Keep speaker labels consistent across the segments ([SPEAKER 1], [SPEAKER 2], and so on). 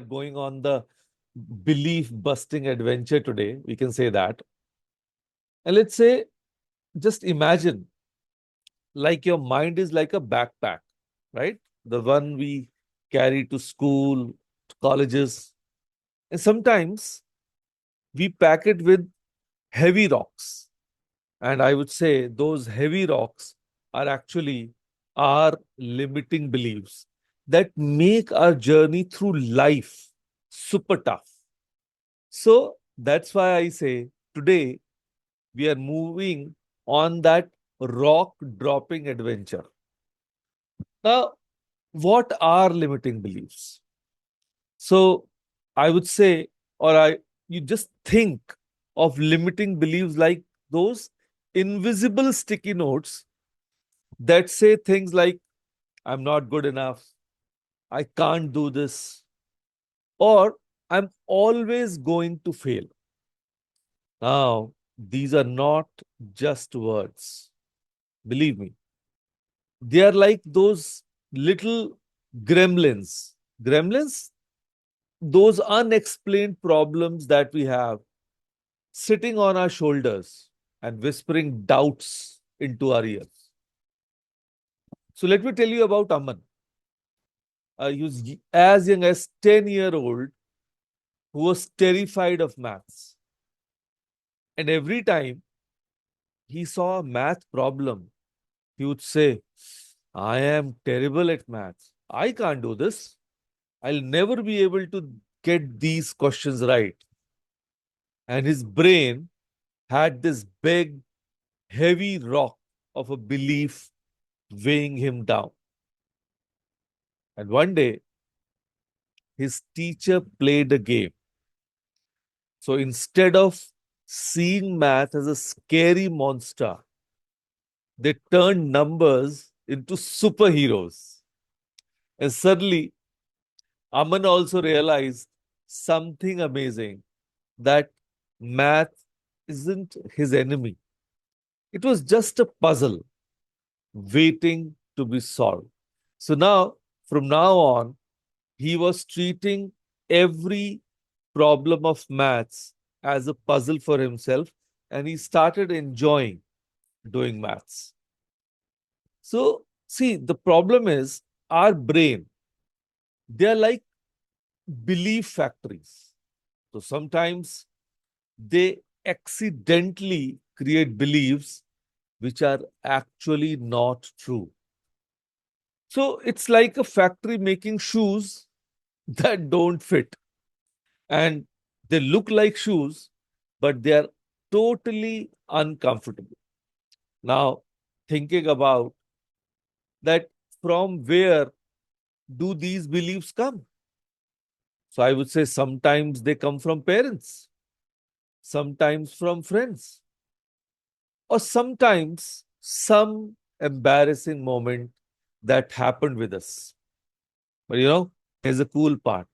[SPEAKER 1] are going on the belief busting adventure today. We can say that. And let's say, just imagine like your mind is like a backpack, right? The one we carry to school, to colleges. And sometimes we pack it with heavy rocks. And I would say those heavy rocks are actually our limiting beliefs that make our journey through life super tough. So that's why I say today we are moving on that rock dropping adventure. Now, what are limiting beliefs? So I would say, or I you just think of limiting beliefs like those invisible sticky notes that say things like, I'm not good enough, I can't do this, or I'm always going to fail. Now, these are not just words. Believe me, they are like those little gremlins. Gremlins, those unexplained problems that we have sitting on our shoulders and whispering doubts into our ears. So, let me tell you about Aman. He was as young as 10-year-old who was terrified of maths. And every time he saw a math problem, he would say, I am terrible at maths. I can't do this. I'll never be able to get these questions right. And his brain had this big, heavy rock of a belief weighing him down. And one day, his teacher played a game. So instead of seeing math as a scary monster, they turned numbers into superheroes. And suddenly, Aman also realized something amazing, that math isn't his enemy. It was just a puzzle waiting to be solved. So now, from now on, he was treating every problem of maths as a puzzle for himself, and he started enjoying doing maths. So, see, the problem is our brain, they are like belief factories. So sometimes they accidentally create beliefs which are actually not true. So it's like a factory making shoes that don't fit, and they look like shoes, but they are totally uncomfortable. Now, thinking about that, from where do these beliefs come? So I would say sometimes they come from parents, sometimes from friends, or sometimes some embarrassing moment that happened with us. But here's a cool part.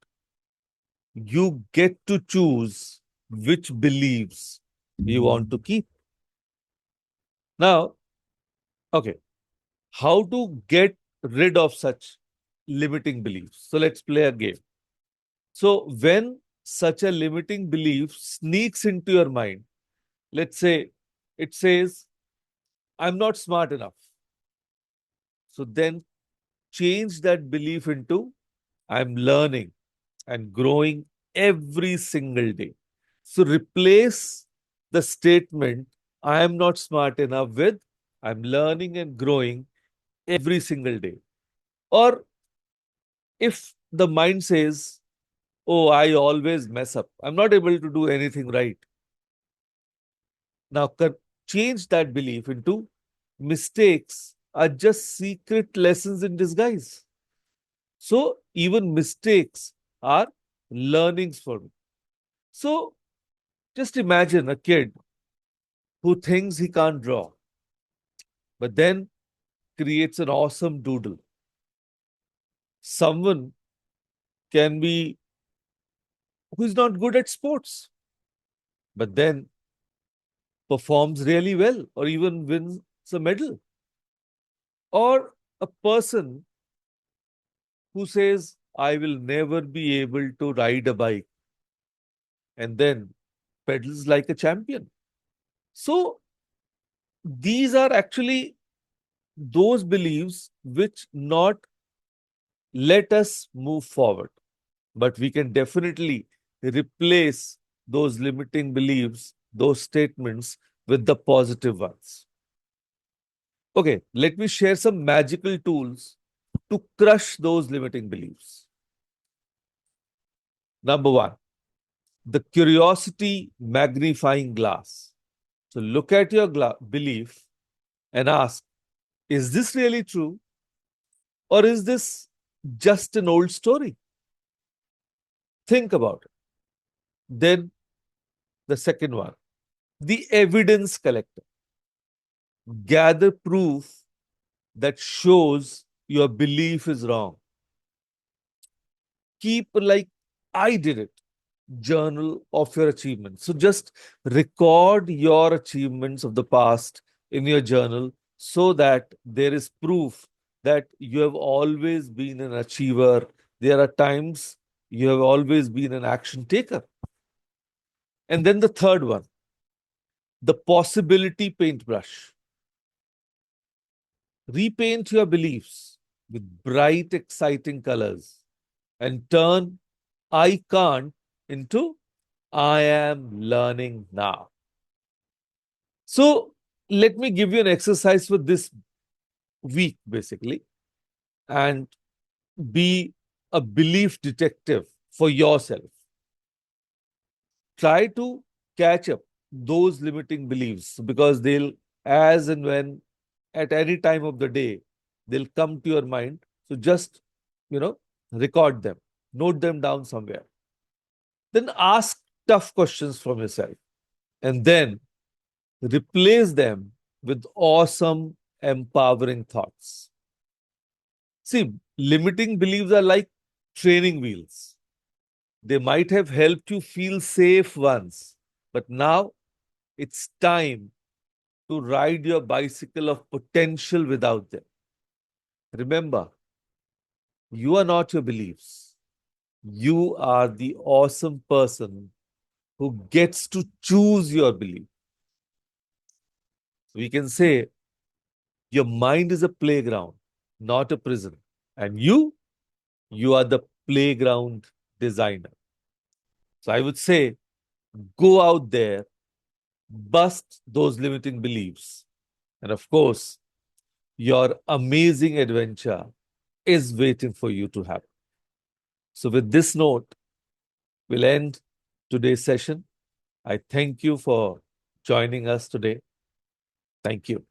[SPEAKER 1] You get to choose which beliefs you want to keep. Now, okay, how to get rid of such limiting beliefs? So let's play a game. So when such a limiting belief sneaks into your mind, let's say it says, I'm not smart enough. So then change that belief into, I'm learning and growing every single day. So replace the statement, I am not smart enough, with, I'm learning and growing every single day. Or if the mind says, oh, I always mess up, I'm not able to do anything right. Now, change that belief into, mistakes are just secret lessons in disguise. So, even mistakes are learnings for me. So, just imagine a kid who thinks he can't draw, but then creates an awesome doodle. Someone can be who is not good at sports, but then performs really well or even wins a medal. Or a person who says, I will never be able to ride a bike, and then pedals like a champion. So these are actually those beliefs which not let us move forward, but we can definitely replace those limiting beliefs, those statements with the positive ones. Okay, let me share some magical tools to crush those limiting beliefs. Number one, the curiosity magnifying glass. So look at your belief and ask, is this really true? Or is this just an old story? Think about it. Then the second one, the evidence collector. Gather proof that shows your belief is wrong. Keep like, I did it, journal of your achievements. So just record your achievements of the past in your journal so that there is proof that you have always been an achiever. There are times you have always been an action taker. And then the third one, the possibility paintbrush. Repaint your beliefs with bright, exciting colors and turn I can't into I am learning now. So let me give you an exercise for this week, basically, and be a belief detective for yourself. Try to catch up those limiting beliefs because they'll, as and when, at any time of the day, they'll come to your mind. So just, record them, note them down somewhere. Then ask tough questions from yourself and then replace them with awesome, empowering thoughts. See, limiting beliefs are like training wheels. They might have helped you feel safe once, but now it's time to ride your bicycle of potential without them. Remember, you are not your beliefs. You are the awesome person who gets to choose your belief. We can say your mind is a playground, not a prison. And you are the playground designer. So I would say go out there, bust those limiting beliefs. And of course, your amazing adventure is waiting for you to have. So, with this note, we'll end today's session. I thank you for joining us today. Thank you.